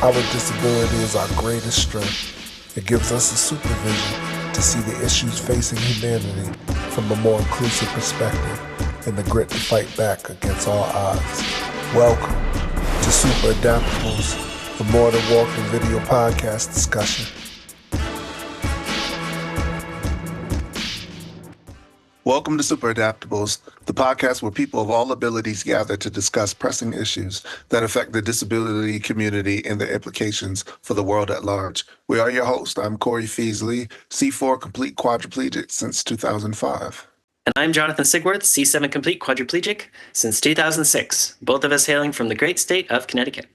Our disability is our greatest strength. It gives us a supervision to see the issues facing humanity from a more inclusive perspective and the grit to fight back against all odds. Welcome to Super Adaptables, the More Than Walking Video podcast discussion. Welcome to Super Adaptables, the podcast where people of all abilities gather to discuss pressing issues that affect the disability community and their implications for the world at large. We are your hosts. I'm Corey Pheez, C4 complete quadriplegic since 2005. And I'm Jonathan Sigworth, C7 complete quadriplegic since 2006, both of us hailing from the great state of Connecticut.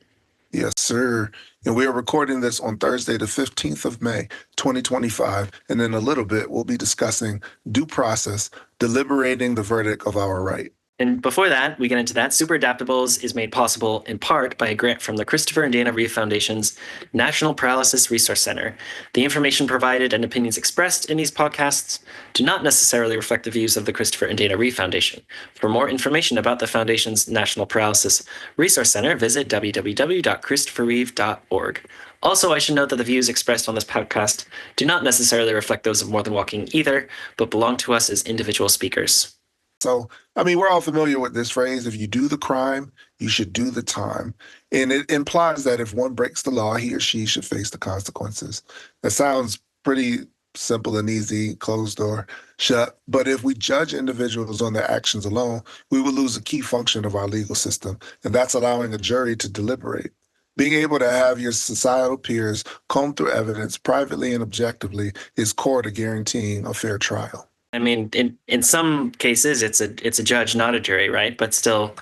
Yes, sir. And we are recording this on Thursday, the 15th of May, 2025. And in a little bit, we'll be discussing due process, deliberating the verdict of our right. And before that, we get into that. Super Adaptables is made possible in part by a grant from the Christopher and Dana Reeve Foundation's National Paralysis Resource Center. The information provided and opinions expressed in these podcasts do not necessarily reflect the views of the Christopher and Dana Reeve Foundation. For more information about the Foundation's National Paralysis Resource Center, visit www.christopherreeve.org. Also, I should note that the views expressed on this podcast do not necessarily reflect those of More Than Walking either, but belong to us as individual speakers. So, we're all familiar with this phrase, if you do the crime, you should do the time. And it implies that if one breaks the law, he or she should face the consequences. That sounds pretty simple and easy, closed door, shut. But if we judge individuals on their actions alone, we will lose a key function of our legal system, and that's allowing a jury to deliberate. Being able to have your societal peers comb through evidence privately and objectively is core to guaranteeing a fair trial. I mean, in some cases, it's a judge, not a jury, right? But still,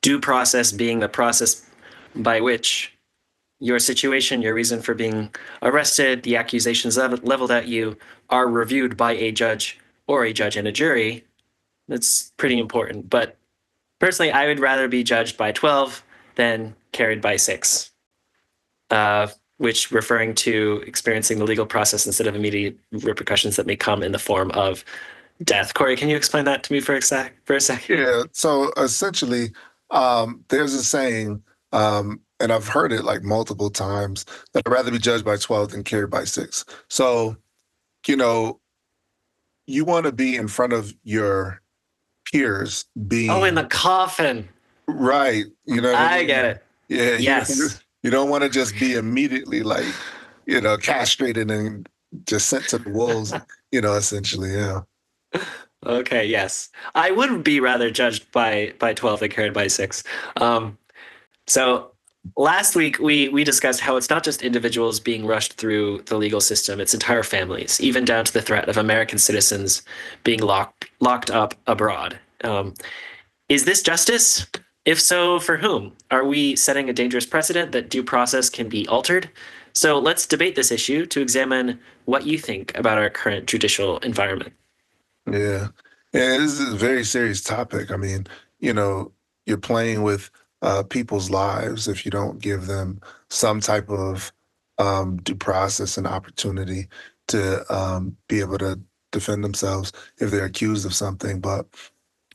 due process being the process by which your situation, your reason for being arrested, the accusations leveled at you are reviewed by a judge or a judge and a jury. That's pretty important. But personally, I would rather be judged by 12 than carried by 6. Which referring to experiencing the legal process instead of immediate repercussions that may come in the form of death. Corey, can you explain that to me for a second? Yeah, so essentially, there's a saying, and I've heard it like multiple times, that I'd rather be judged by 12 than carried by 6. So, you want to be in front of your peers being... Oh, in the coffin. Right. You know what I mean? get it. Yeah. Yes. You don't want to just be immediately castrated and just sent to the wolves, essentially, yeah. Okay, yes. I would be rather judged by 12 than carried by 6. So last week we discussed how it's not just individuals being rushed through the legal system, it's entire families, even down to the threat of American citizens being locked up abroad. Is this justice? If so, for whom? Are we setting a dangerous precedent that due process can be altered? So let's debate this issue to examine what you think about our current judicial environment. Yeah, this is a very serious topic. I mean, you're playing with people's lives if you don't give them some type of due process and opportunity to be able to defend themselves if they're accused of something. But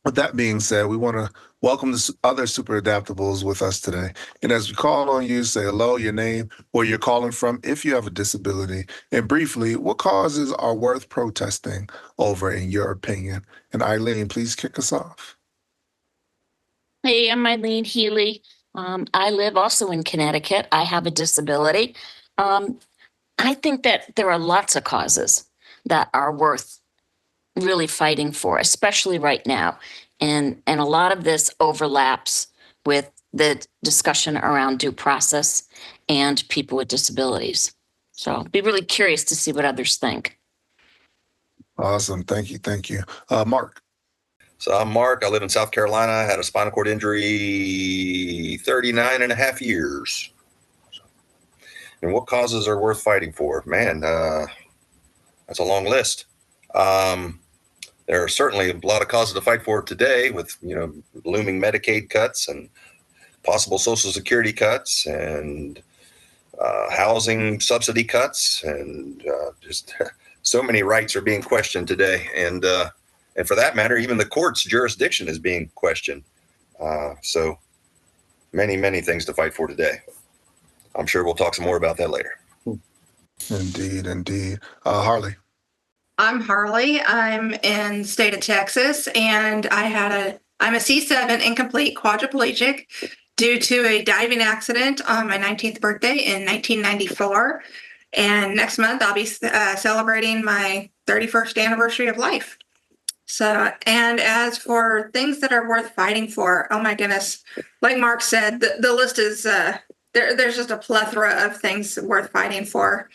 with that being said, we want to welcome the other Super Adaptables with us today. And as we call on you, say hello, your name, where you're calling from, if you have a disability, and briefly, what causes are worth protesting over, in your opinion? And Eileen, please kick us off. Hey, I'm Eileen Healy. I live also in Connecticut. I have a disability. I think that there are lots of causes that are worth really fighting for, especially right now. And a lot of this overlaps with the discussion around due process and people with disabilities. So I'll be really curious to see what others think. Awesome. Thank you. Mark. So I'm Mark. I live in South Carolina. I had a spinal cord injury 39 and a half years. And what causes are worth fighting for? Man, that's a long list. There are certainly a lot of causes to fight for today with, looming Medicaid cuts and possible Social Security cuts and housing subsidy cuts, and just so many rights are being questioned today. And for that matter, even the court's jurisdiction is being questioned. So many, many things to fight for today. I'm sure we'll talk some more about that later. Indeed, indeed. Harley. I'm Harley. I'm in the state of Texas, and I'm a C7 incomplete quadriplegic due to a diving accident on my 19th birthday in 1994. And next month I'll be celebrating my 31st anniversary of life. So, and as for things that are worth fighting for, oh my goodness, like Mark said, the list is there's just a plethora of things worth fighting for.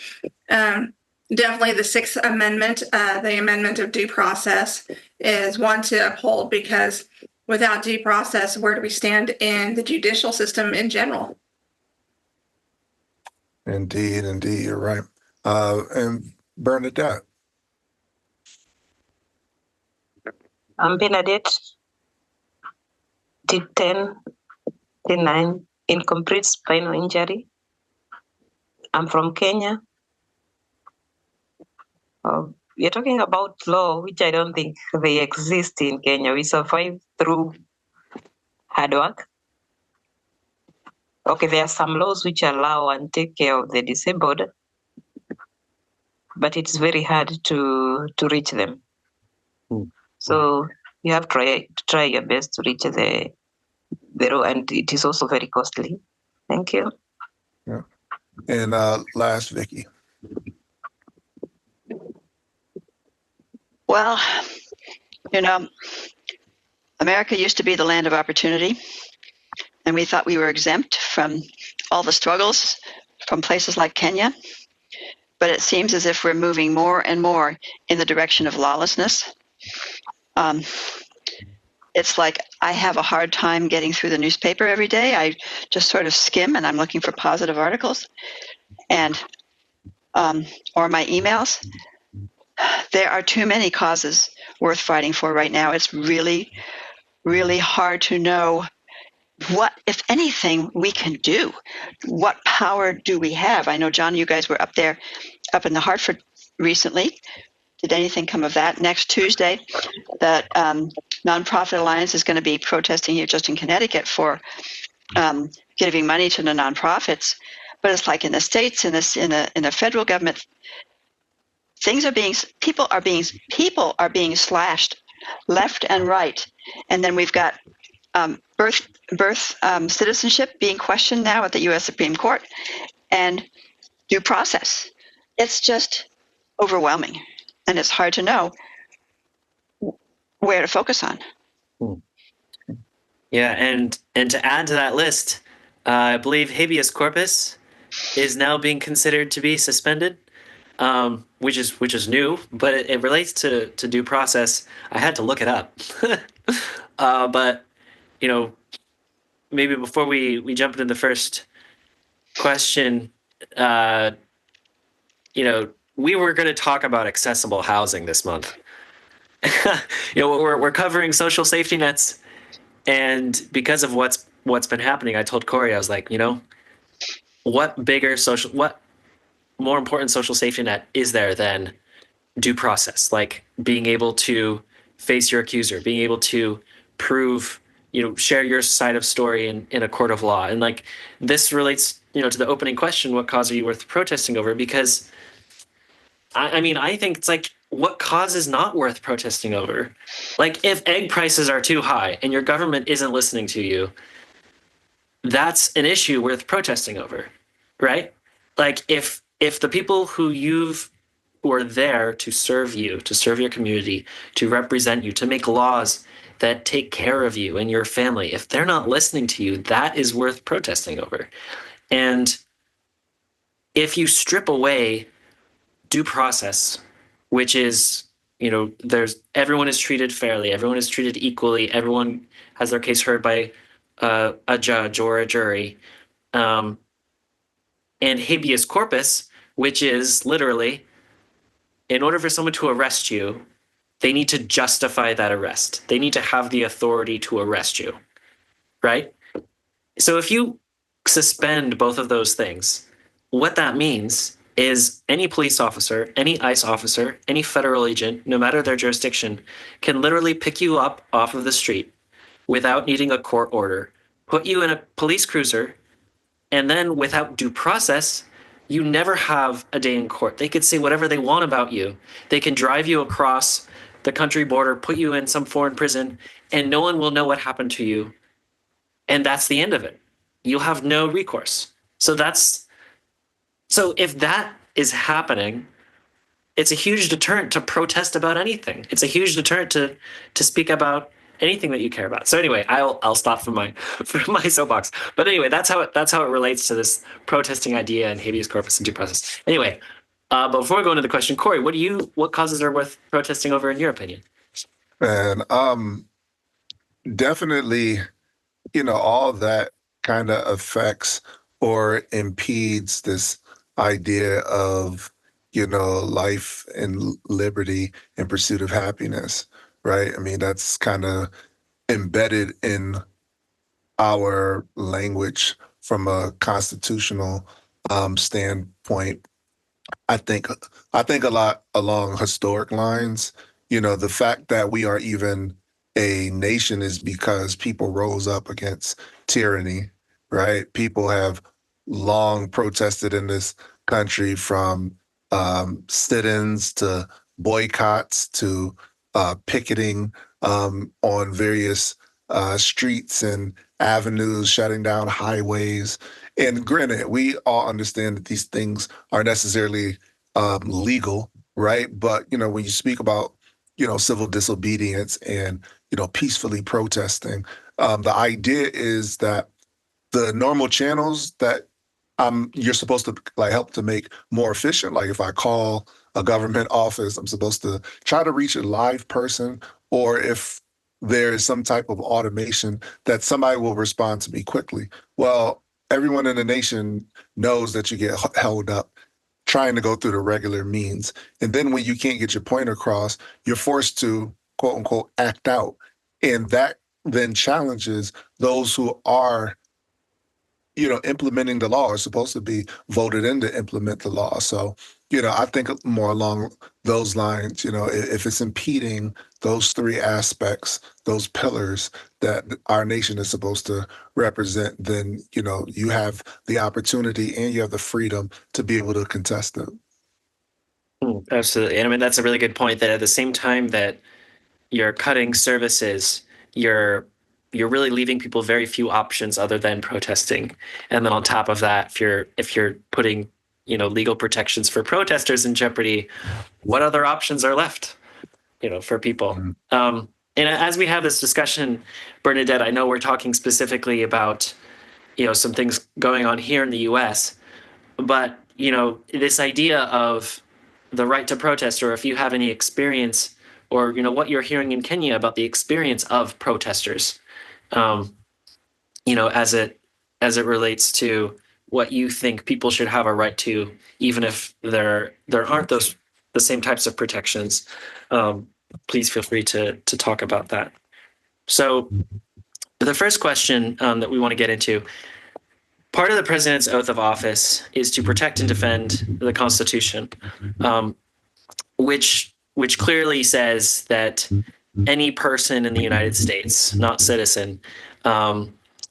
Definitely the Sixth Amendment, the amendment of due process, is one to uphold, because without due process, where do we stand in the judicial system in general? Indeed, indeed, you're right. And Bernadette. I'm Bernadette, D10, D9, incomplete spinal injury. I'm from Kenya. We're talking about law, which I don't think they exist in Kenya. We survive through hard work. Okay, there are some laws which allow and take care of the disabled, but it's very hard to reach them. So you have to try your best to reach the law, and it is also very costly. Thank you. Yeah. And last, Vicky. Well, America used to be the land of opportunity, and we thought we were exempt from all the struggles from places like Kenya. But it seems as if we're moving more and more in the direction of lawlessness. It's like I have a hard time getting through the newspaper every day. I just sort of skim, and I'm looking for positive articles, and or my emails. There are too many causes worth fighting for right now. It's really, really hard to know what, if anything, we can do. What power do we have? I know, John, you guys were up in the Hartford recently. Did anything come of that? Next Tuesday, the Nonprofit Alliance is going to be protesting here just in Connecticut for giving money to the nonprofits. But it's like in the states, in the federal government, people are being slashed left and right, and then we've got birth citizenship being questioned now at the U.S. Supreme Court, and due process. It's just overwhelming, and it's hard to know where to focus on. Yeah, and to add to that list, I believe habeas corpus is now being considered to be suspended, which is new, but it relates to due process. I had to look it up, but maybe before we jump into the first question, we were going to talk about accessible housing this month. We're covering social safety nets, and because of what's been happening, I told Corey, I was like, what more important social safety net is there than due process? Like being able to face your accuser, being able to prove, share your side of story in a court of law. And like this relates, to the opening question, what cause are you worth protesting over? Because I think it's like, what cause is not worth protesting over? Like if egg prices are too high and your government isn't listening to you, that's an issue worth protesting over, right? Like if the people who are there to serve you, to serve your community, to represent you, to make laws that take care of you and your family, if they're not listening to you, that is worth protesting over. And if you strip away due process, which is, everyone is treated fairly, everyone is treated equally, everyone has their case heard by a judge or a jury, and habeas corpus, which is literally, in order for someone to arrest you, they need to justify that arrest. They need to have the authority to arrest you, right? So if you suspend both of those things, what that means is any police officer, any ICE officer, any federal agent, no matter their jurisdiction, can literally pick you up off of the street without needing a court order, put you in a police cruiser, And then without due process, you never have a day in court. They could say whatever they want about you. They can drive you across the country border, put you in some foreign prison, and no one will know what happened to you. And that's the end of it. You'll have no recourse. So if that is happening, it's a huge deterrent to protest about anything. It's a huge deterrent to speak about anything that you care about. So anyway, I'll stop from my soapbox. But anyway, that's how it relates to this protesting idea and habeas corpus and due process. Anyway, but before we go into the question, Corey, what causes are worth protesting over in your opinion? And definitely, all that kind of affects or impedes this idea of, life and liberty and pursuit of happiness, right? I mean, that's kind of embedded in our language from a constitutional standpoint. I think I think a lot along historic lines. The fact that we are even a nation is because people rose up against tyranny, right? People have long protested in this country from sit-ins to boycotts to picketing on various streets and avenues, shutting down highways. And granted, we all understand that these things are necessarily legal, right? But when you speak about civil disobedience and peacefully protesting, the idea is that the normal channels that you're supposed to like help to make more efficient. Like if I call a government office, I'm supposed to try to reach a live person, or if there is some type of automation that somebody will respond to me quickly. Well, everyone in the nation knows that you get held up trying to go through the regular means. And then when you can't get your point across, you're forced to quote unquote act out. And that then challenges those who are implementing the law, are supposed to be voted in to implement the law. So, I think more along those lines, if it's impeding those three aspects, those pillars that our nation is supposed to represent, then, you have the opportunity and you have the freedom to be able to contest it. Absolutely. And I mean, that's a really good point that at the same time that you're cutting services, you're really leaving people very few options other than protesting. And then on top of that, if you're putting legal protections for protesters in jeopardy, what other options are left for people? And as we have this discussion, Bernadette, I know we're talking specifically about some things going on here in the US, but this idea of the right to protest, or if you have any experience, or what you're hearing in Kenya about the experience of protesters, as it relates to what you think people should have a right to, even if there aren't the same types of protections. Please feel free to talk about that. So the first question that we want to get into, part of the president's oath of office is to protect and defend the Constitution, which clearly says that any person in the United States, not citizen,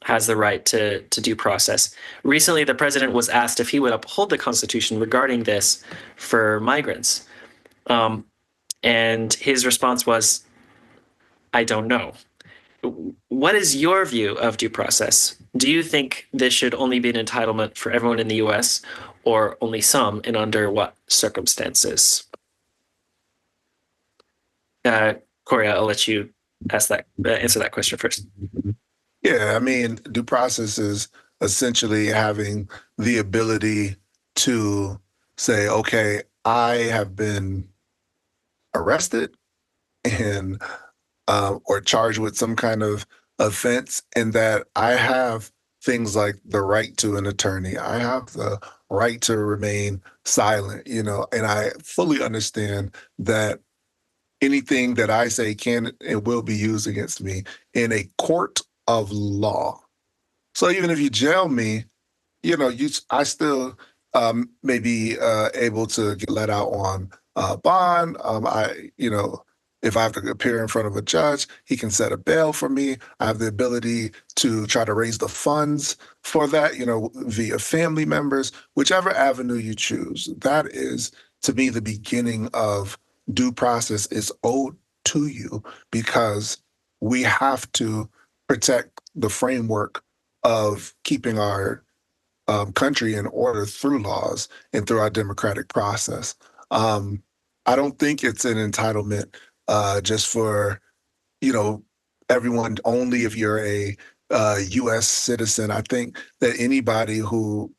has the right to due process. Recently, the president was asked if he would uphold the Constitution regarding this for migrants. And his response was, I don't know. What is your view of due process? Do you think this should only be an entitlement for everyone in the US, or only some, and under what circumstances? Corey, I'll let you answer that question first. Yeah, I mean, due process is essentially having the ability to say, okay, I have been arrested and or charged with some kind of offense, and that I have things like the right to an attorney. I have the right to remain silent, and I fully understand that anything that I say can and will be used against me in a court of law. So even if you jail me, I still may be able to get let out on bond. If I have to appear in front of a judge, he can set a bail for me. I have the ability to try to raise the funds for that, via family members, whichever avenue you choose. That is, to me, the beginning of due process is owed to you because we have to protect the framework of keeping our country in order through laws and through our democratic process. Um, I don't think it's an entitlement just for you know everyone. Only if you're a U.S. citizen. I think that anybody who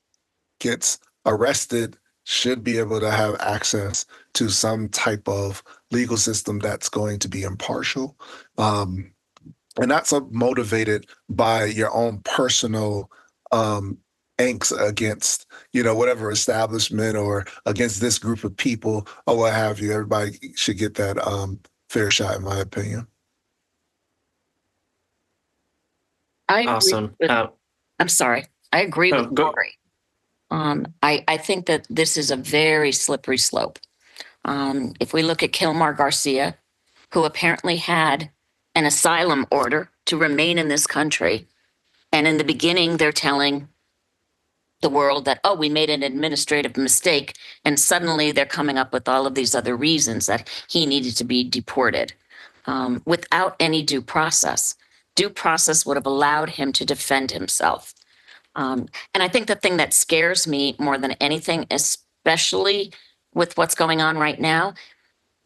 gets arrested should be able to have access to some type of legal system that's going to be impartial. Um, and not so motivated by your own personal um angst against whatever establishment or against this group of people or what have you. Everybody should get that fair shot, in my opinion. I agree Awesome. with, I'm sorry. I agree Oh, with go. Corey. I think that this is a very slippery slope. If we look at Kilmar Garcia, who apparently had an asylum order to remain in this country, and in the beginning, they're telling the world that, oh, we made an administrative mistake, and suddenly they're coming up with all of these other reasons that he needed to be deported without any due process. Due process would have allowed him to defend himself. And I think the thing that scares me more than anything, especially with what's going on right now,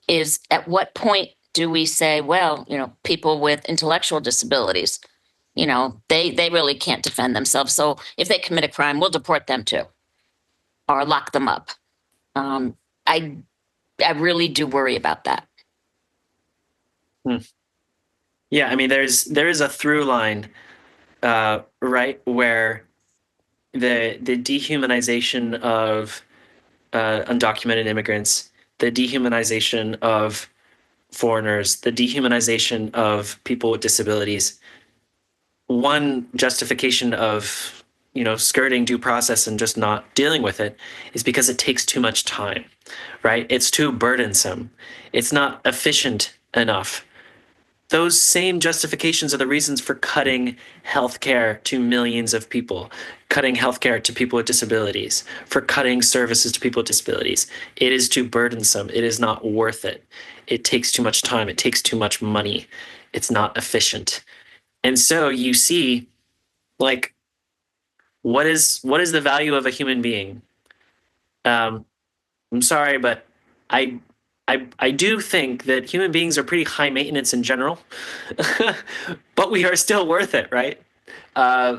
is at what point do we say, well, people with intellectual disabilities, they really can't defend themselves. So if they commit a crime, we'll deport them too, or lock them up. Um, I I really do worry about that. Yeah, I mean, there is a through line, right, where the dehumanization of undocumented immigrants, the dehumanization of foreigners, the dehumanization of people with disabilities. One justification of skirting due process and just not dealing with it is because it takes too much time, right? It's too burdensome. It's not efficient enough. Those same justifications are the reasons for cutting healthcare to millions of people, cutting healthcare to people with disabilities, for cutting services to people with disabilities. It is too burdensome. It is not worth it. It takes too much time. It takes too much money. It's not efficient. And so you see, like, what is the value of a human being? I'm sorry, but I I do think that human beings are pretty high maintenance in general, but we are still worth it, right? Uh,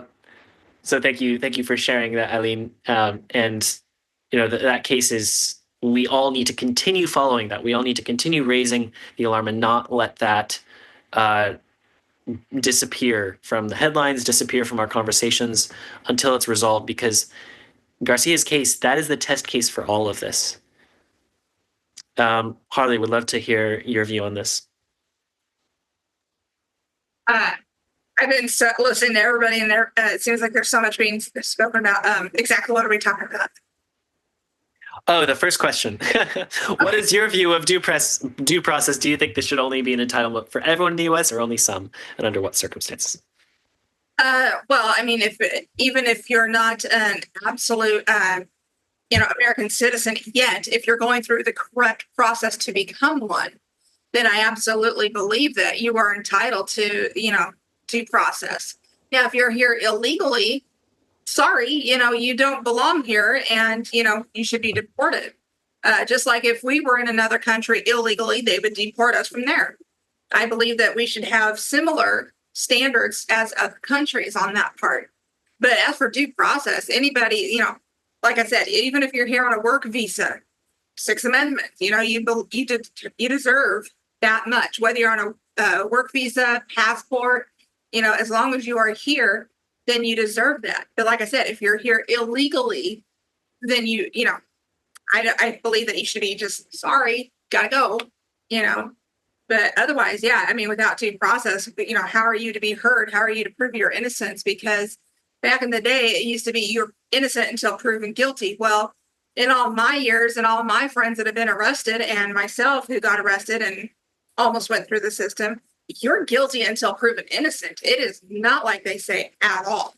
so thank you for sharing that, Eileen. And that case is, we all need to continue following that. We all need to continue raising the alarm and not let that uh, disappear from the headlines, disappear from our conversations until it's resolved. Because Garcia's case, that is the test case for all of this. Harley, would love to hear your view on this. I've been listening to everybody in there. It seems like there's so much being spoken about. Exactly what are we talking about? Oh, the first question. What is your view of due process? Do you think this should only be an entitlement for everyone in the U.S. or only some, and under what circumstances? Well, I mean, even if you're not an absolute, American citizen yet, if you're going through the correct process to become one, then I absolutely believe that you are entitled to, due process. Now, if you're here illegally, sorry, you don't belong here, and you should be deported. Just like if we were in another country illegally, they would deport us from there. I believe that we should have similar standards as other countries on that part. But as for due process, anybody, like I said, even if you're here on a work visa, Sixth Amendment, you deserve that much, whether you're on a work visa, passport, as long as you are here, then you deserve that. But like I said, if you're here illegally, then I believe that you should be just sorry, gotta go, But otherwise, yeah, I mean, without due process, how are you to be heard? How are you to prove your innocence? Because back in the day, it used to be you're innocent until proven guilty. Well, in all my years and all my friends that have been arrested and myself who got arrested and almost went through the system, you're guilty until proven innocent. It is not like they say at all.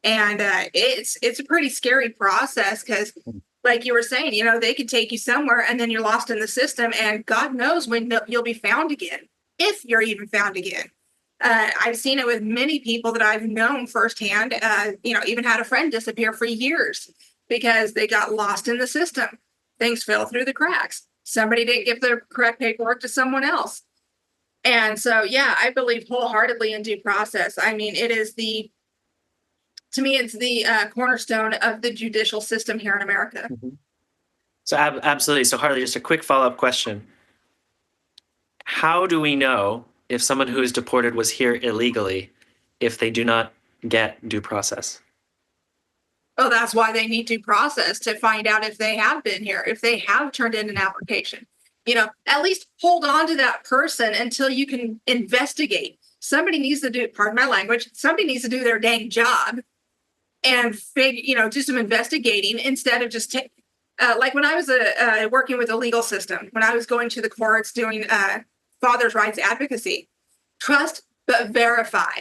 And it's a pretty scary process because, like you were saying, you know, they could take you somewhere and then you're lost in the system, and God knows when you'll be found again, if you're even found again. I've seen it with many people that I've known firsthand. You know, even had a friend disappear for years because they got lost in the system. Things fell through the cracks. Somebody didn't give the correct paperwork to someone else. And so, yeah, I believe wholeheartedly in due process. I mean, it is to me, it's the cornerstone of the judicial system here in America. So absolutely. So Harley, just a quick follow-up question. How do we know if someone who is deported was here illegally if they do not get due process? Oh, that's why they need due process, to find out if they have been here, if they have turned in an application. You know, at least hold on to that person until you can investigate. Somebody needs to do, pardon my language, somebody needs to do their dang job and do some investigating instead of just like when I was working with the legal system, when I was going to the courts doing father's rights advocacy, trust but verify.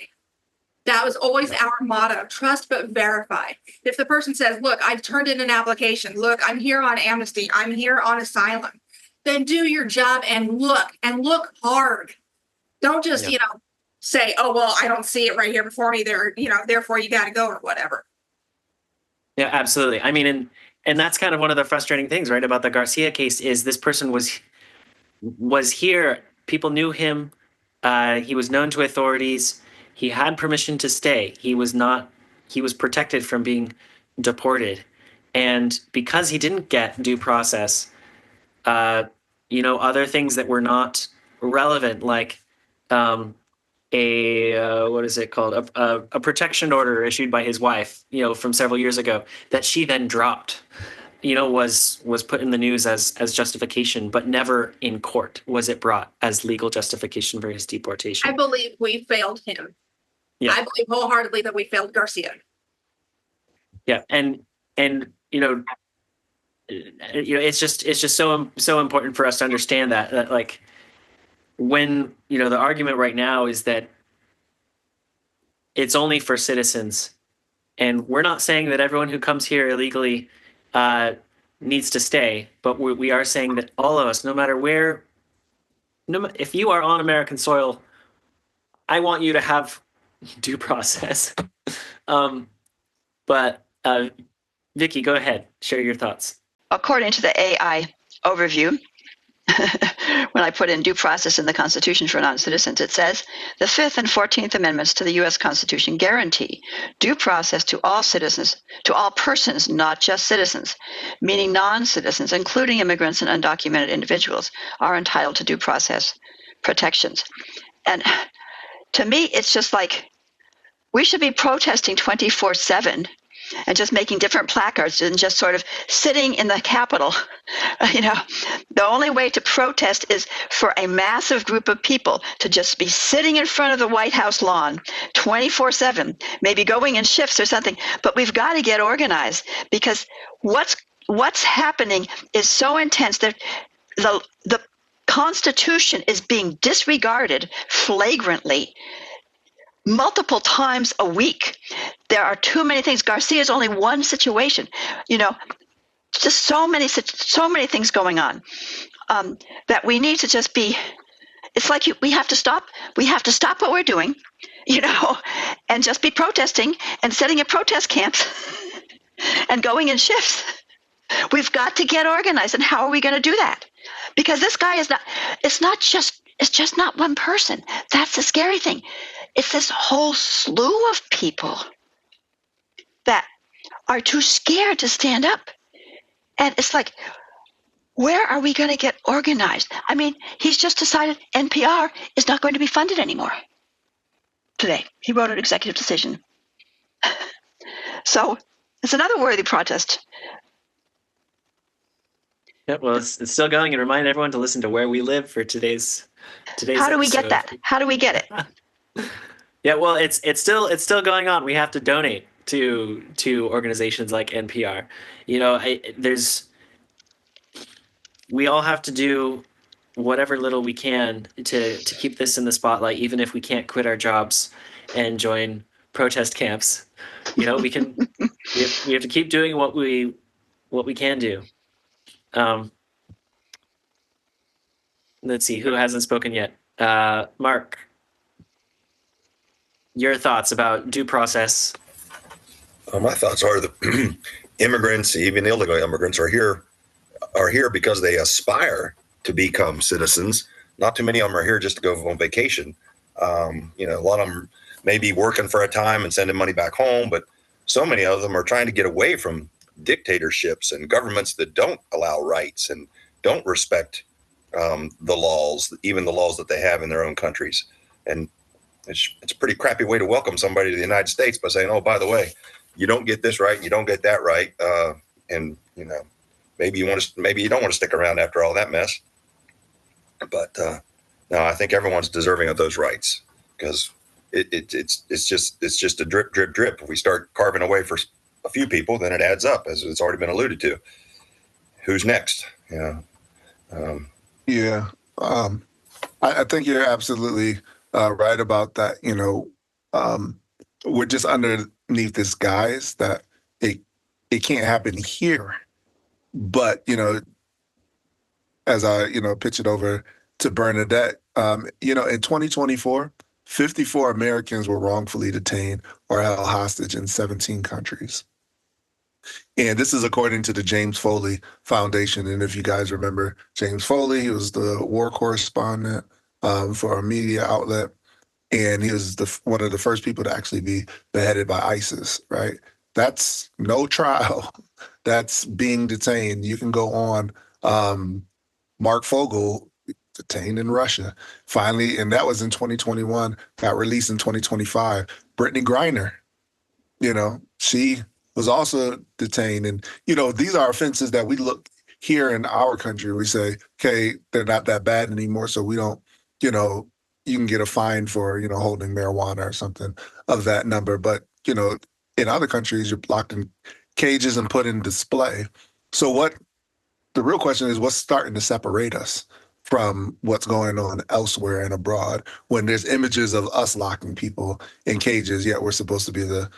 That was always our motto: trust but verify. If the person says, look, I've turned in an application, look, I'm here on amnesty, I'm here on asylum, then do your job and look hard. Don't just, say, oh, well, I don't see it right here before me there, therefore you got to go or whatever. Yeah, absolutely. I mean, and that's kind of one of the frustrating things, right, about the Garcia case is this person was here. People knew him. He was known to authorities. He had permission to stay. He was protected from being deported. And because he didn't get due process, other things that were not relevant, like what is it called? A protection order issued by his wife, from several years ago that she then dropped, was put in the news as justification, but never in court was it brought as legal justification for his deportation. I believe we failed him. Yeah. I believe wholeheartedly that we failed Garcia. Yeah. And it's just so important for us to understand that like when, the argument right now is that it's only for citizens, and we're not saying that everyone who comes here illegally needs to stay, but we are saying that all of us, no matter where, if you are on American soil, I want you to have due process. But Vicky, go ahead, share your thoughts. According to the AI overview, when I put in due process in the Constitution for non-citizens, it says the 5th and 14th Amendments to the U.S. Constitution guarantee due process to all citizens, to all persons, not just citizens, meaning non-citizens, including immigrants and undocumented individuals, are entitled to due process protections. And to me, it's just like we should be protesting 24/7 and just making different placards and just sort of sitting in the Capitol. The only way to protest is for a massive group of people to just be sitting in front of the White House lawn 24/7, maybe going in shifts or something. But we've got to get organized, because what's happening is so intense that the Constitution is being disregarded flagrantly multiple times a week. There are too many things. Garcia is only one situation. Just so many things going on that we need to just be. It's like we have to stop. We have to stop what we're doing, and just be protesting and setting up protest camps and going in shifts. We've got to get organized. And how are we going to do that? Because this guy is not. It's just not one person. That's the scary thing. It's this whole slew of people that are too scared to stand up. And it's like, where are we going to get organized? I mean, he's just decided NPR is not going to be funded anymore today. He wrote an executive decision. So it's another worthy protest. Yeah, well, it's still going, and remind everyone to listen to Where We Live for today's How do we get that? How do we get it? Yeah, well, it's still going on. We have to donate to organizations like NPR. We all have to do whatever little we can to keep this in the spotlight, even if we can't quit our jobs and join protest camps. You know, we have to keep doing what we can do. Let's see, who hasn't spoken yet? Mark, your thoughts about due process. My thoughts are that immigrants, even illegal immigrants, are here because they aspire to become citizens. Not too many of them are here just to go on vacation. A lot of them may be working for a time and sending money back home, but so many of them are trying to get away from dictatorships and governments that don't allow rights and don't respect the laws, even the laws that they have in their own countries. And it's a pretty crappy way to welcome somebody to the United States by saying, "Oh, by the way, you don't get this right, you don't get that right," and maybe you don't want to stick around after all that mess. But no, I think everyone's deserving of those rights, because it's just a drip, drip, drip. If we start carving away for a few people, then it adds up, as it's already been alluded to. Who's next? Yeah. I think you're absolutely right about that. We're just underneath this guise that it can't happen here. But, as I, pitch it over to Bernadette, in 2024, 54 Americans were wrongfully detained or held hostage in 17 countries. And this is according to the James Foley Foundation. And if you guys remember James Foley, he was the war correspondent for a media outlet. And he was one of the first people to actually be beheaded by ISIS, right? That's no trial. That's being detained. You can go on. Mark Fogel, detained in Russia. Finally, and that was in 2021, got released in 2025. Brittany Griner, she was also detained. And, these are offenses that we look here in our country. We say, okay, they're not that bad anymore. So we don't, you can get a fine for, holding marijuana or something of that number. But, in other countries, you're locked in cages and put in display. So the real question is, what's starting to separate us from what's going on elsewhere and abroad, when there's images of us locking people in cages, yet we're supposed to be the,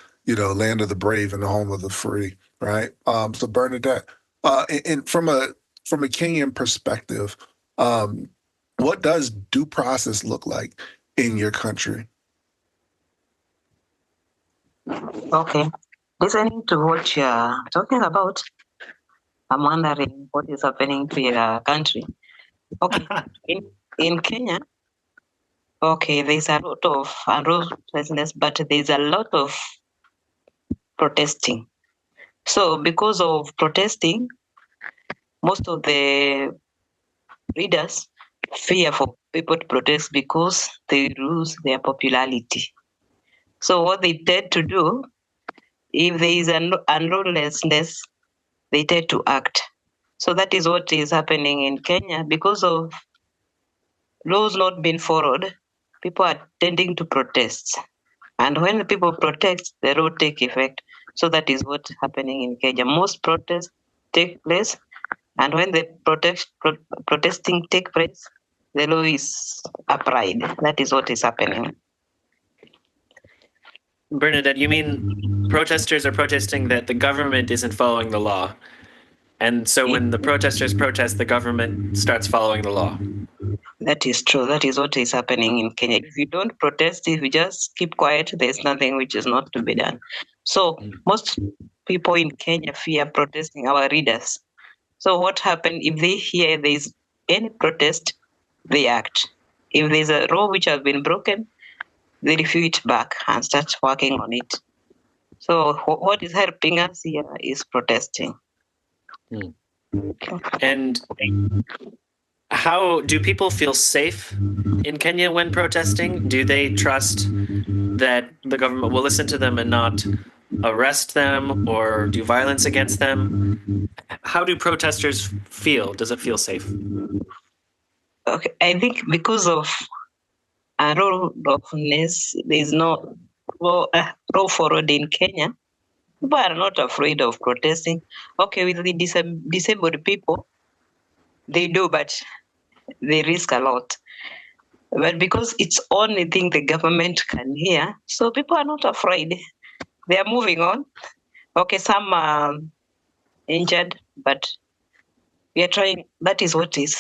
land of the brave and the home of the free, right? So Bernadette, and from a Kenyan perspective, what does due process look like in your country? Okay. Listening to what you're talking about, I'm wondering what is happening to your country. Okay. In Kenya, okay, there's a lot of unrighteousness, but there's a lot of protesting. So because of protesting, most of the readers fear for people to protest because they lose their popularity. So what they tend to do, if there is an unlawlessness, they tend to act. So that is what is happening in Kenya. Because of laws not being followed, people are tending to protest. And when the people protest, the law take effect. So that is what's happening in Kenya. Most protests take place, and when the protesting take place, the law is applied. That is what is happening. Bernadette, you mean protesters are protesting that the government isn't following the law? And so when the protesters protest, the government starts following the law. That is true. That is what is happening in Kenya. If you don't protest, if you just keep quiet, there's nothing which is not to be done. So most people in Kenya fear protesting, our readers. So what happens if they hear there's any protest, they act. If there's a law which has been broken, they review it back and start working on it. So what is helping us here is protesting. And how do people feel safe in Kenya when protesting? Do they trust that the government will listen to them and not arrest them or do violence against them? How do protesters feel? Does it feel safe? Okay, I think because of lawlessness, there's no law followed in Kenya. People are not afraid of protesting. Okay, with the disabled people, they do, but they risk a lot. But because it's only thing the government can hear, so people are not afraid. They are moving on. Okay, some are injured, but we are trying. That is what is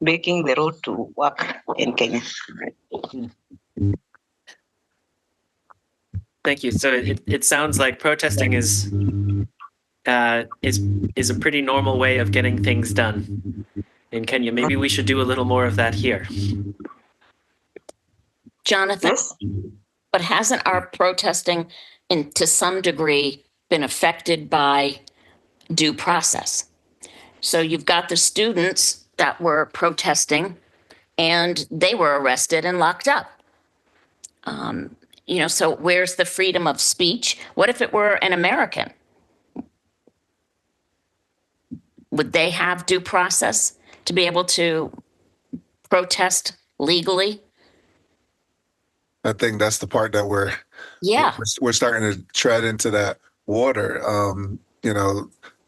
making the road to work in Kenya. Thank you. So it sounds like protesting is a pretty normal way of getting things done in Kenya. Maybe we should do a little more of that here. Jonathan, Yes. but hasn't our protesting to some degree been affected by due process? So you've got the students that were protesting and they were arrested and locked up. So where's the freedom of speech? What if it were an American? Would they have due process to be able to protest legally? I think that's the part that Yeah. we're starting to tread into that water.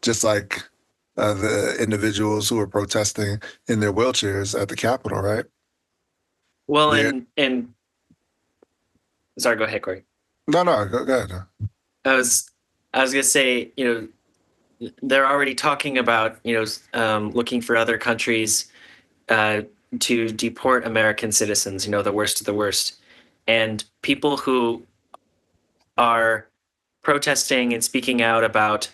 Just like the individuals who are protesting in their wheelchairs at the Capitol, right? Well, Yeah. and sorry, go ahead, Corey. No, go ahead. I was gonna say, they're already talking about, looking for other countries to deport American citizens, the worst of the worst. And people who are protesting and speaking out about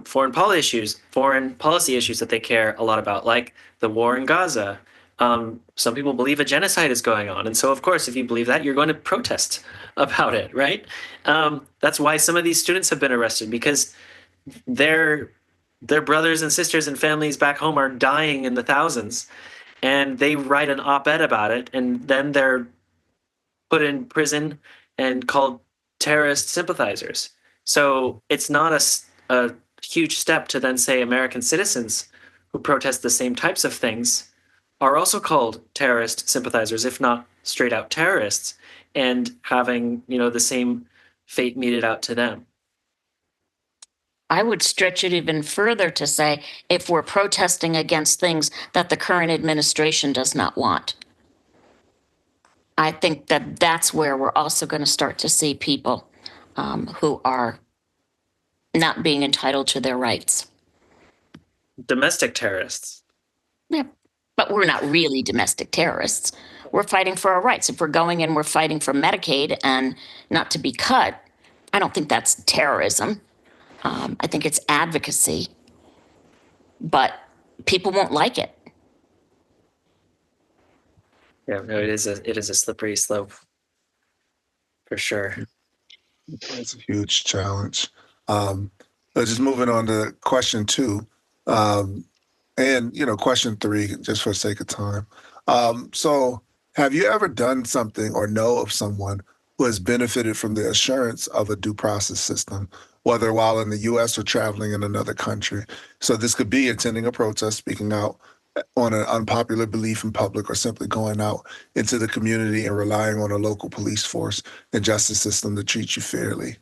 foreign policy issues that they care a lot about, like the war in Gaza. Some people believe a genocide is going on. And so, of course, if you believe that, you're going to protest about it, right? That's why some of these students have been arrested, because their brothers and sisters and families back home are dying in the thousands. And they write an op-ed about it, and then they're put in prison and called terrorist sympathizers. So it's not a huge step to then say American citizens who protest the same types of things are also called terrorist sympathizers, if not straight out terrorists, and having, the same fate meted out to them. I would stretch it even further to say if we're protesting against things that the current administration does not want. I think that that's where we're also going to start to see people who are not being entitled to their rights. Domestic terrorists. Yeah, but we're not really domestic terrorists. We're fighting for our rights. If we're going in, we're fighting for Medicaid and not to be cut, I don't think that's terrorism. I think it's advocacy, but people won't like it. Yeah, no, it is a slippery slope, for sure. It's a huge challenge. Just moving on to question 2, and question 3, just for the sake of time. So, have you ever done something or know of someone who has benefited from the assurance of a due process system, whether while in the U.S. or traveling in another country? So this could be attending a protest, speaking out on an unpopular belief in public, or simply going out into the community and relying on a local police force and justice system to treat you fairly.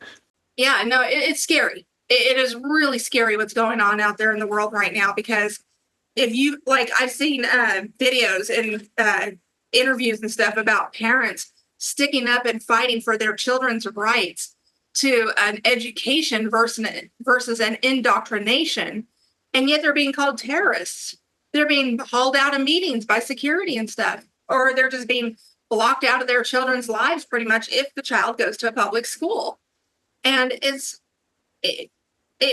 Yeah, no, it's scary. It is really scary what's going on out there in the world right now, because if you, like, I've seen videos and interviews and stuff about parents sticking up and fighting for their children's rights to an education versus an indoctrination, and yet they're being called terrorists. They're being hauled out of meetings by security and stuff, or they're just being blocked out of their children's lives pretty much if the child goes to a public school. And it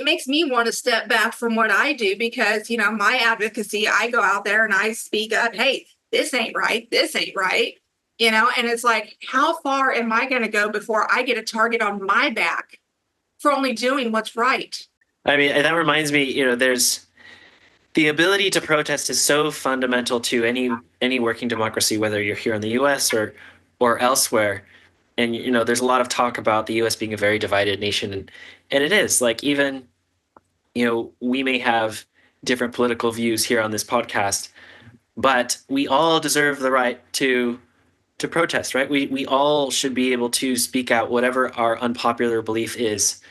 makes me want to step back from what I do, because, my advocacy, I go out there and I speak up, hey, this ain't right. This ain't right. And it's like, how far am I going to go before I get a target on my back for only doing what's right? I mean, that reminds me, there's the ability to protest is so fundamental to any working democracy, whether you're here in the U.S. or elsewhere. And there's a lot of talk about the U.S. being a very divided nation, and it is. Like, even we may have different political views here on this podcast, but we all deserve the right to protest, right? We all should be able to speak out whatever our unpopular belief is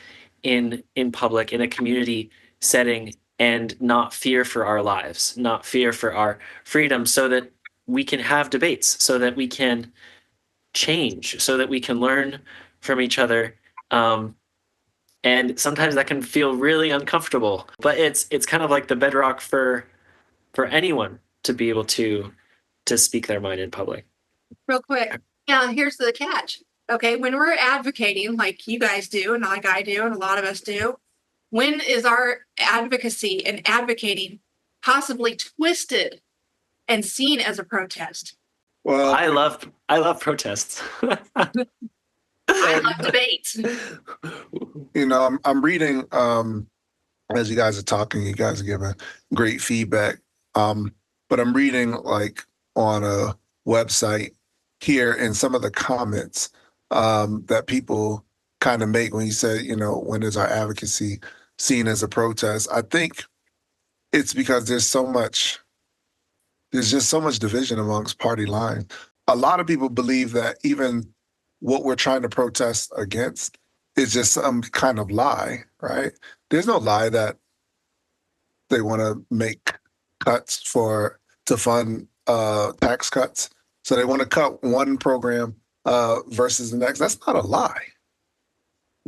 in public, in a community setting, and not fear for our lives, not fear for our freedom, so that we can have debates, so that we can change, so that we can learn from each other. And sometimes that can feel really uncomfortable, but it's kind of like the bedrock for anyone to be able to speak their mind in public. Real quick. Yeah, here's the catch. Okay, when we're advocating like you guys do and like I do and a lot of us do, when is our advocacy and advocating possibly twisted and seen as a protest? Well, I love protests. I love debates. I'm reading as you guys are talking, you guys are giving great feedback. But I'm reading like on a website here and some of the comments that people kind of make when you say, when is our advocacy seen as a protest? I think it's because there's just so much division amongst party lines. A lot of people believe that even what we're trying to protest against is just some kind of lie, right? There's no lie that they want to make cuts to fund tax cuts. So they want to cut one program versus the next. That's not a lie.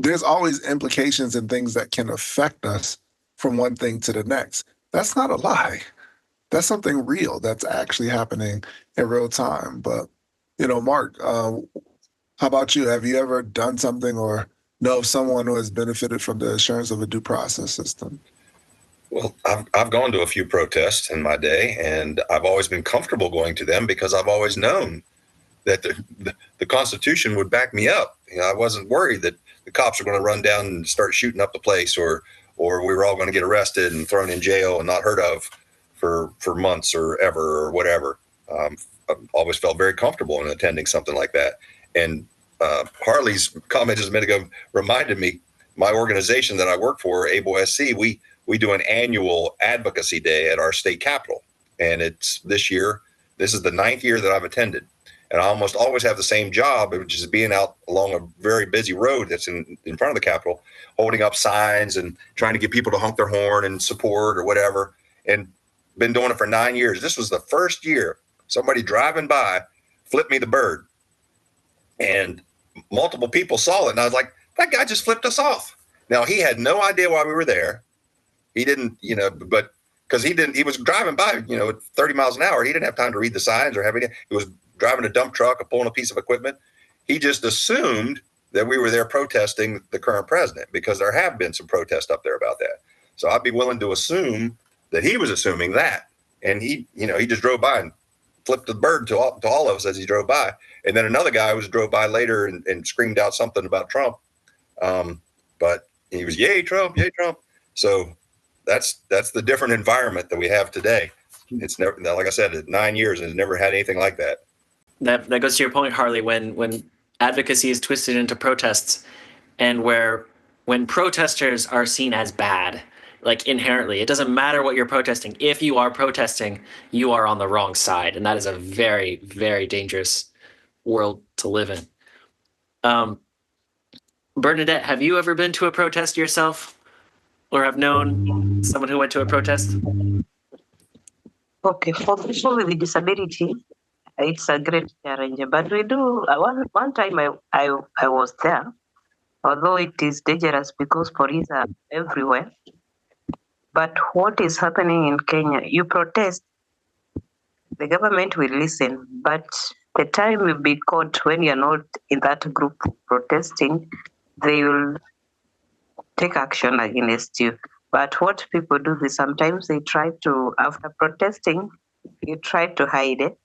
There's always implications and things that can affect us from one thing to the next. That's not a lie. That's something real that's actually happening in real time. But, Mark, how about you? Have you ever done something or know of someone who has benefited from the assurance of a due process system? Well, I've gone to a few protests in my day, and I've always been comfortable going to them because I've always known that the Constitution would back me up. I wasn't worried that the cops were going to run down and start shooting up the place, or we were all going to get arrested and thrown in jail and not heard of for months or ever or whatever. I've always felt very comfortable in attending something like that. And Harley's comment just a minute ago reminded me, my organization that I work for, ABLE SC, we do an annual advocacy day at our state capitol. And it's this year, this is the 9th year that I've attended. And I almost always have the same job, which is being out along a very busy road that's in front of the Capitol, holding up signs and trying to get people to honk their horn and support or whatever. And been doing it for 9 years. This was the first year somebody driving by flipped me the bird. And multiple people saw it. And I was like, that guy just flipped us off. Now, he had no idea why we were there. He didn't, but because he was driving by, 30 miles an hour. He didn't have time to read the signs or have any. He was driving a dump truck or pulling a piece of equipment. He just assumed that we were there protesting the current president, because there have been some protests up there about that. So I'd be willing to assume that he was assuming that. And he just drove by and flipped the bird to all of us as he drove by. And then another guy drove by later and screamed out something about Trump. But he was, yay, Trump, yay, Trump. So that's the different environment that we have today. It's never, like I said, 9 years and it's never had anything like that. That goes to your point, Harley, when advocacy is twisted into protests, and when protesters are seen as bad, like inherently, it doesn't matter what you're protesting. If you are protesting, you are on the wrong side. And that is a very, very dangerous world to live in. Bernadette, have you ever been to a protest yourself, or have known someone who went to a protest? Okay, for people with disability, it's a great challenge. But we do, one time I was there, although it is dangerous because police are everywhere. But what is happening in Kenya, you protest, the government will listen, but the time will be caught when you're not in that group protesting, they will take action against you. But what people do is sometimes they try to, after protesting, you try to hide it.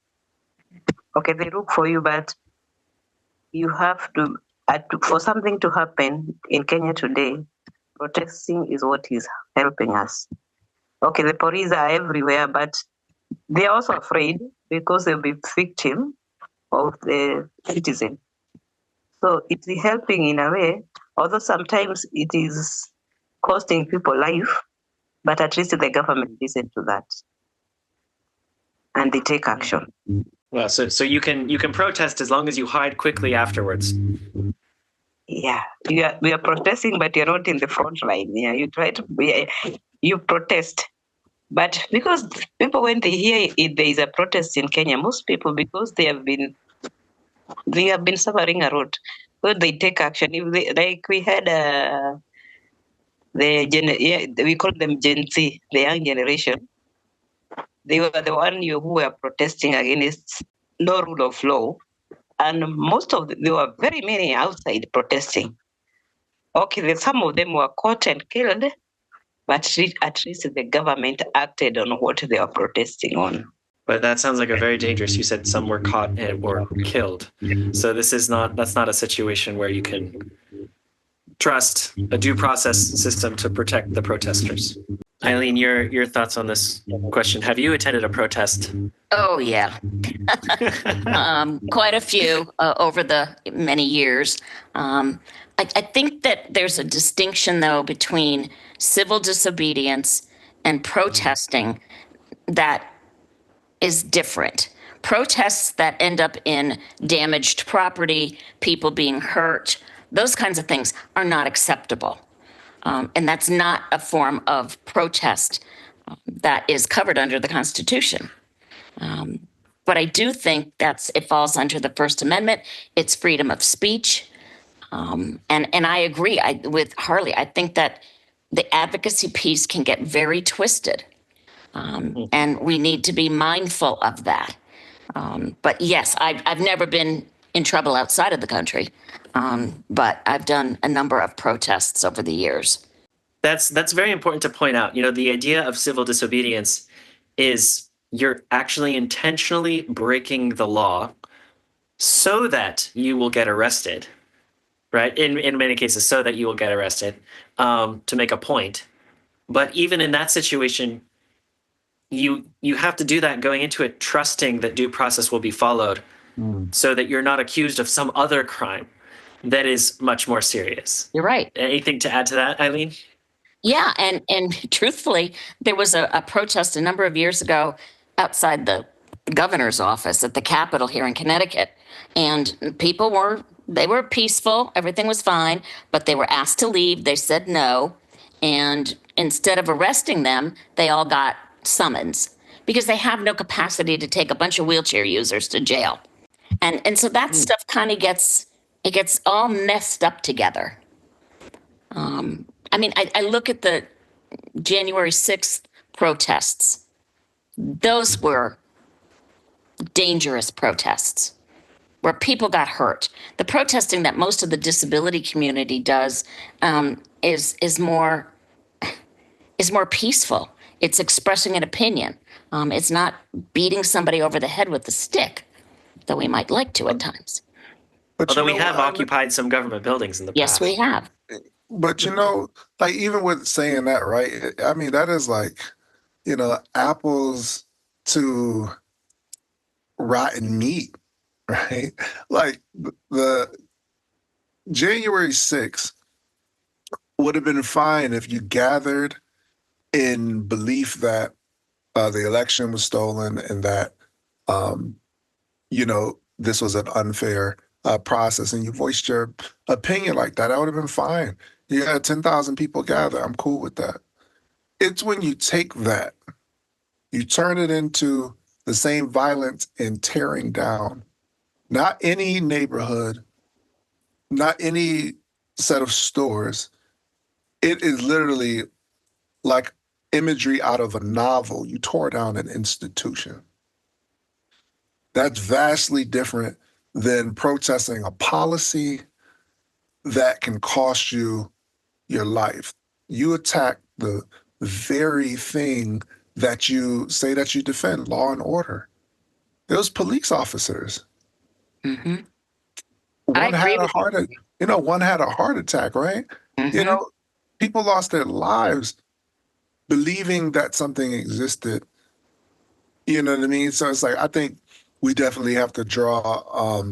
Okay, they look for you, but you have to, for something to happen in Kenya today, protesting is what is helping us. Okay, the police are everywhere, but they're also afraid because they'll be victim of the citizen. So it's helping in a way, although sometimes it is costing people life, but at least the government listen to that and they take action. Well, so you can protest as long as you hide quickly afterwards. Yeah, we are protesting, but you're not in the front line. Yeah, you try to be. you protest. But because people, when they hear there is a protest in Kenya, most people, because they have been suffering a lot, so they take action. If they, like we had we call them Gen Z, the young generation. They were the one who were protesting against no rule of law, and there were very many outside protesting. Okay, some of them were caught and killed, but at least the government acted on what they were protesting on. But that sounds like a very dangerous. You said some were caught or killed. So that's not a situation where you can trust a due process system to protect the protesters. Eileen, your thoughts on this question? Have you attended a protest? Oh, yeah. Quite a few over the many years. I think that there's a distinction, though, between civil disobedience and protesting that is different. Protests that end up in damaged property, people being hurt, those kinds of things are not acceptable. And that's not a form of protest that is covered under the Constitution. But I do think it falls under the First Amendment. It's freedom of speech. And I agree with Harley. I think that the advocacy piece can get very twisted. And we need to be mindful of that. But yes, I've never been in trouble outside of the country. But I've done a number of protests over the years. That's very important to point out. The idea of civil disobedience is you're actually intentionally breaking the law so that you will get arrested, right? In many cases, so that you will get arrested to make a point. But even in that situation, you have to do that going into it, trusting that due process will be followed, so that you're not accused of some other crime that is much more serious. You're right. Anything to add to that, Eileen? Yeah, and truthfully, there was a protest a number of years ago outside the governor's office at the Capitol here in Connecticut, and people were peaceful, everything was fine, but they were asked to leave. They said no, and instead of arresting them, they all got summons because they have no capacity to take a bunch of wheelchair users to jail, and so that stuff kind of gets all messed up together. I mean, I look at the January 6th protests. Those were dangerous protests where people got hurt. The protesting that most of the disability community does is more peaceful. It's expressing an opinion. It's not beating somebody over the head with a stick, though we might like to at times. But Although we have occupied some government buildings in the past. Yes, we have. But like even with saying that, right? I mean, that is like, apples to rotten meat, right? Like the January 6th would have been fine if you gathered in belief that the election was stolen and that, this was an unfair process, and you voiced your opinion like that. That would have been fine. You had 10,000 people gather. I'm cool with that. It's when you take that, you turn it into the same violence and tearing down, not any neighborhood, not any set of stores. It is literally like imagery out of a novel. You tore down an institution. That's vastly different than protesting a policy that can cost you your life. You attack the very thing that you say that you defend, law and order. Those police officers. Mm-hmm. One had a heart attack, right? Mm-hmm. People lost their lives believing that something existed. You know what I mean? So it's like, I think we definitely have to draw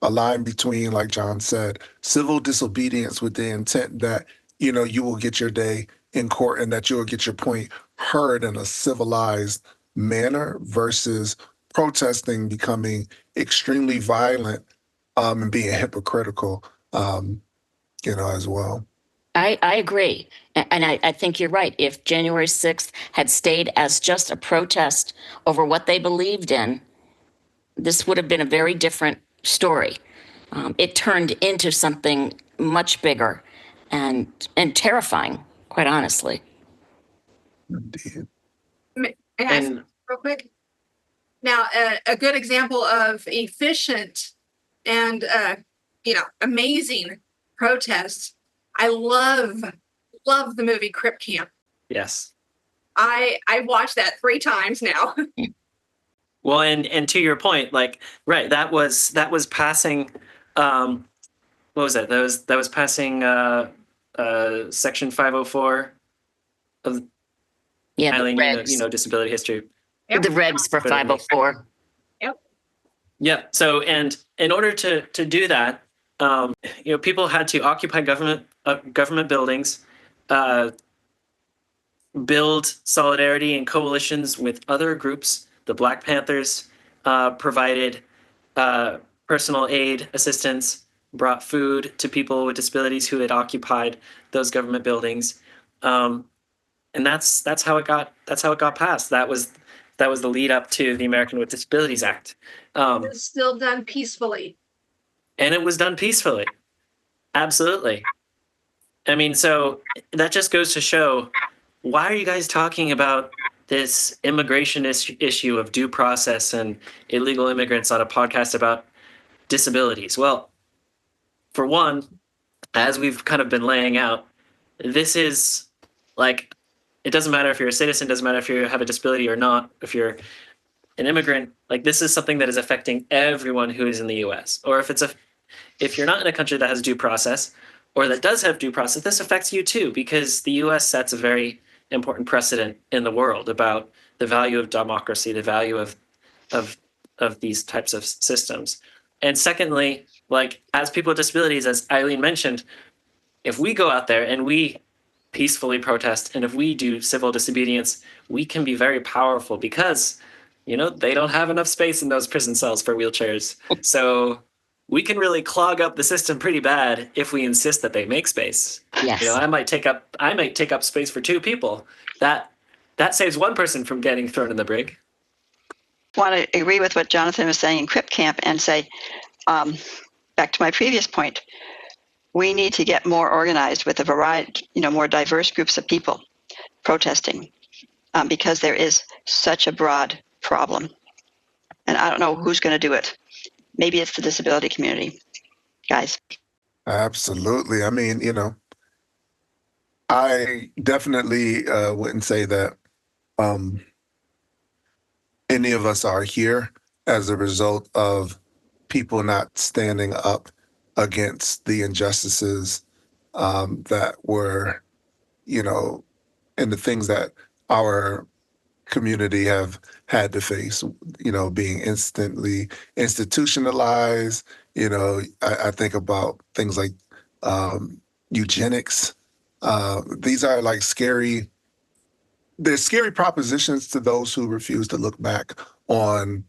a line between, like John said, civil disobedience with the intent that, you will get your day in court and that you will get your point heard in a civilized manner versus protesting, becoming extremely violent and being hypocritical, as well. I agree. And I think you're right. If January 6th had stayed as just a protest over what they believed in, this would have been a very different story. It turned into something much bigger and terrifying, quite honestly. Indeed. May I say And real quick? Now, a good example of efficient and amazing protests. I love the movie Crip Camp. yes. I watched that 3 times now. Well, and to your point, like, right, that was passing. What was that? That was passing Section 504 of Yeah, the Eileen, regs. disability history. Yep. The regs for 504. Yep. Yeah. So, and in order to do that, people had to occupy government buildings, uh, build solidarity and coalitions with other groups. The Black Panthers provided personal aid assistance, brought food to people with disabilities who had occupied those government buildings, and that's how it got passed. That was the lead up to the American with Disabilities Act, It's still done peacefully. and it was done peacefully. Absolutely. I mean, so that just goes to show, why are you guys talking about this immigration issue of due process and illegal immigrants on a podcast about disabilities? Well, for one, as we've kind of been laying out, this is like, it doesn't matter if you're a citizen, doesn't matter if you have a disability or not, if you're an immigrant, like, this is something that is affecting everyone who is in the US. Or if you're not in a country that has due process or that does have due process, this affects you too, because the US sets a very important precedent in the world about the value of democracy, the value of these types of systems. And secondly, like, as people with disabilities, as Eileen mentioned, if we go out there and we peacefully protest, and if we do civil disobedience, we can be very powerful because, they don't have enough space in those prison cells for wheelchairs. So we can really clog up the system pretty bad if we insist that they make space. Yes. I might take up space for 2 people. That saves one person from getting thrown in the brig. Want to agree with what Jonathan was saying in Crip Camp and say, back to my previous point, we need to get more organized with a variety, more diverse groups of people protesting, because there is such a broad problem. And I don't know who's going to do it. Maybe it's the disability community, guys. Absolutely. I mean, I definitely wouldn't say that any of us are here as a result of people not standing up against the injustices that were, and the things that our community have had to face, being instantly institutionalized. I think about things like eugenics. These are like they're scary propositions to those who refuse to look back on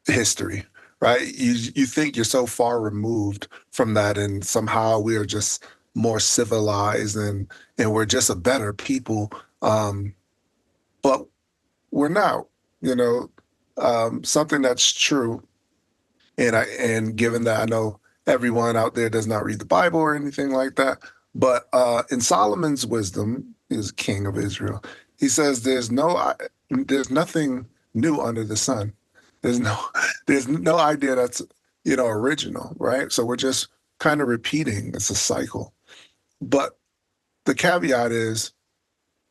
history, right? You think you're so far removed from that, and somehow we are just more civilized and we're just a better people. But we're not, something that's true. And given that I know everyone out there does not read the Bible or anything like that, but in Solomon's wisdom, he was king of Israel. He says there's nothing new under the sun. There's no idea that's original, right? So we're just kind of repeating. It's a cycle. But the caveat is,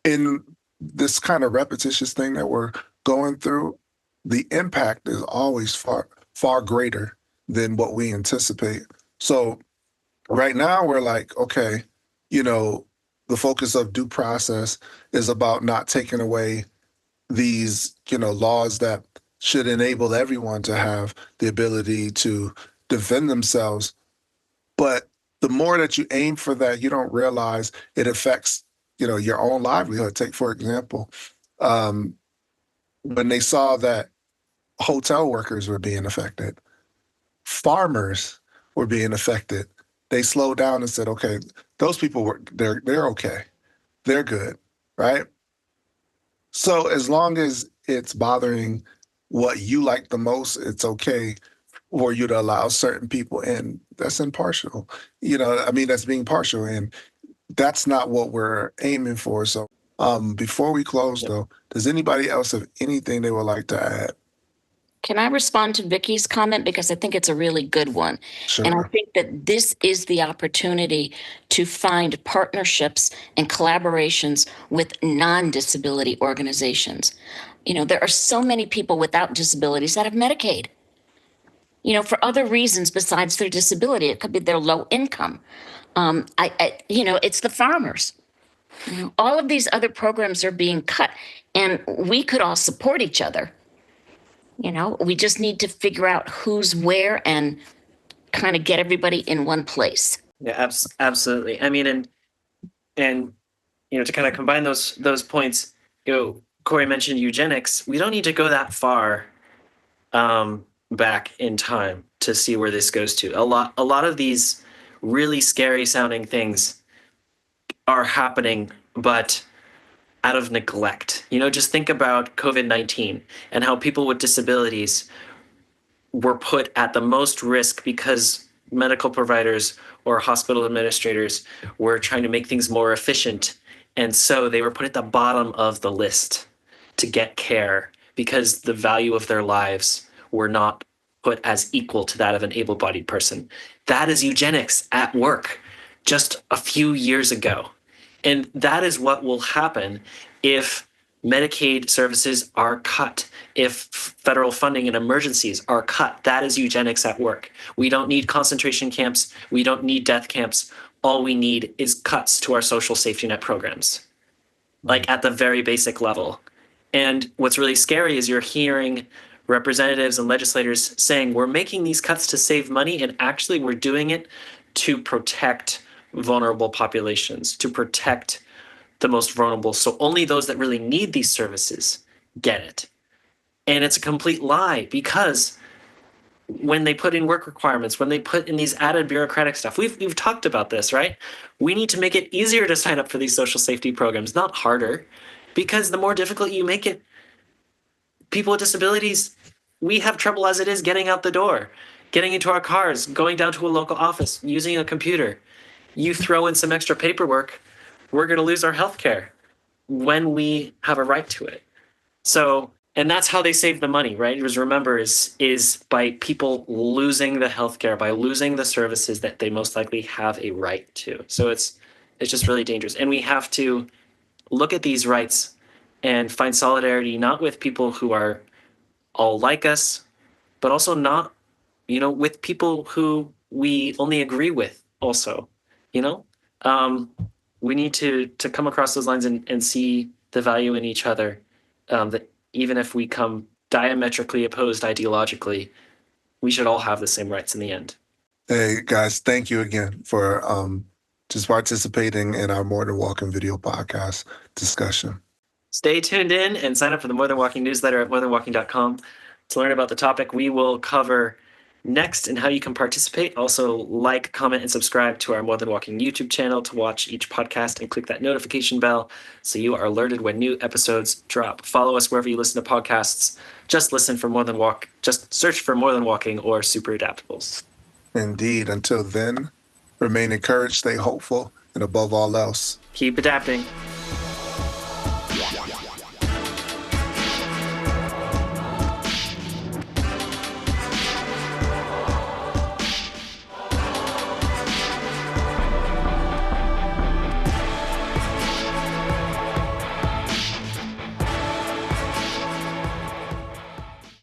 in this kind of repetitious thing that we're going through, the impact is always far greater than what we anticipate. So right now we're like, okay, the focus of due process is about not taking away these, laws that should enable everyone to have the ability to defend themselves. But the more that you aim for that, you don't realize it affects, your own livelihood. Take, for example, when they saw that hotel workers were being affected, farmers were being affected, they slowed down and said, okay, those people they're okay. They're good, right? So as long as it's bothering what you like the most, it's okay for you to allow certain people in. That's impartial. I mean, that's being partial, and that's not what we're aiming for. So, before we close, though, does anybody else have anything they would like to add? Can I respond to Vicky's comment? Because I think it's a really good one. Sure. And I think that this is the opportunity to find partnerships and collaborations with non-disability organizations. There are so many people without disabilities that have Medicaid, for other reasons besides their disability. It could be their low income. It's the farmers. All of these other programs are being cut, and we could all support each other. We just need to figure out who's where and kind of get everybody in one place. Yeah, absolutely. I mean, and to kind of combine those points, Corey mentioned eugenics. We don't need to go that far back in time to see where this goes to. A lot of these really scary sounding things are happening, but out of neglect. Just think about COVID-19 and how people with disabilities were put at the most risk because medical providers or hospital administrators were trying to make things more efficient. And so they were put at the bottom of the list to get care because the value of their lives were not put as equal to that of an able-bodied person. That is eugenics at work just a few years ago. And that is what will happen if Medicaid services are cut, if federal funding in emergencies are cut. That is eugenics at work. We don't need concentration camps. We don't need death camps. All we need is cuts to our social safety net programs, like at the very basic level. And what's really scary is you're hearing representatives and legislators saying we're making these cuts to save money, and actually we're doing it to protect vulnerable populations, to protect the most vulnerable. So only those that really need these services get it. And it's a complete lie, because when they put in work requirements, when they put in these added bureaucratic stuff, we've talked about this, right? We need to make it easier to sign up for these social safety programs, not harder, because the more difficult you make it, people with disabilities, we have trouble as it is getting out the door, getting into our cars, going down to a local office, using a computer. You throw in some extra paperwork, we're going to lose our health care when we have a right to it. So, and that's how they save the money, right? Because remember, is by people losing the health care, by losing the services that they most likely have a right to. So it's just really dangerous. And we have to look at these rights and find solidarity, not with people who are all like us, but also not, with people who we only agree with also, we need to come across those lines and see the value in each other, that even if we come diametrically opposed ideologically, we should all have the same rights in the end. Hey guys, thank you again for just participating in our More Than Walking video podcast discussion. Stay tuned in and sign up for the More Than Walking newsletter at morethanwalking.com to learn about the topic we will cover next and how you can participate. Also, like, comment, and subscribe to our More Than Walking YouTube channel to watch each podcast, and click that notification bell so you are alerted when new episodes drop. Follow us wherever you listen to podcasts. Just listen for More Than Walk. Just search for More Than Walking or Super Adaptables. Indeed. Until then, remain encouraged, stay hopeful, and above all else, Keep adapting.